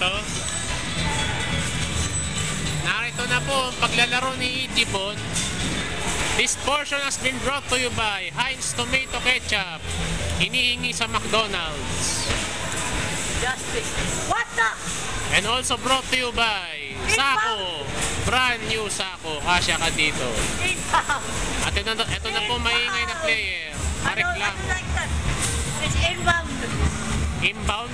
Narito. Narito na po ang paglalaro ni Ijibon. This portion has been brought to you by Heinz Tomato Ketchup. Hinihingi sa McDonald's. Justice. What the? And also brought to you by Sako. Brand new Sako. Kasya ka dito. At ito na po maingay na player. Mareklam. Like that. It's inbound. Inbound.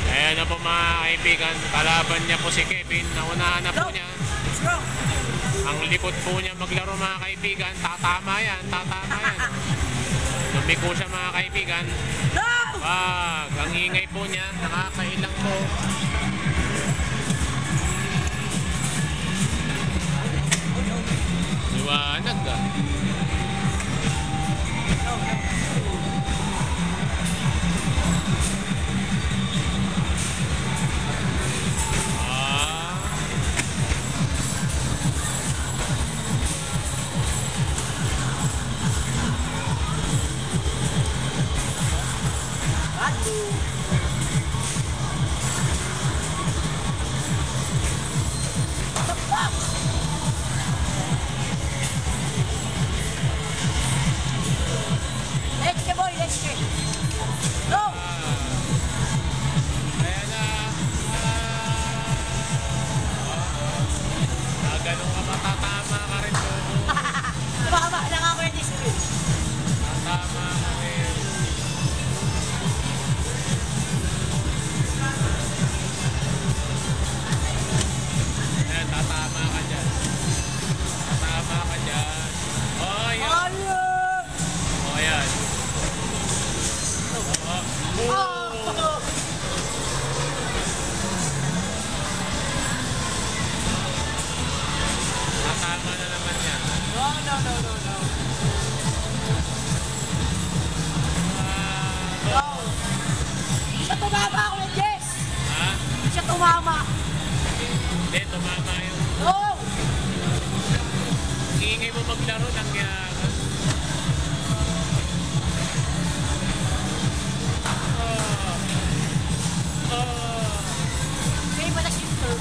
Ayan na po mga kaibigan. Kalaban niya po si Kevin. Naunahan na po niya. Ang likod po niya maglaro mga kaibigan. Tatama yan. Lumiko siya mga kaibigan. Wag. Ang ingay po niya. Nakakailang po. Liwanag ah. Tumama. Hindi, tumama yun. No! Ingay mo maglaro ng ginagawa. Hindi ba na shifter?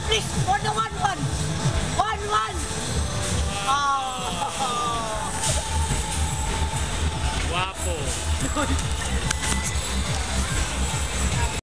Please, for the 1-1. 1-1. Guwapo.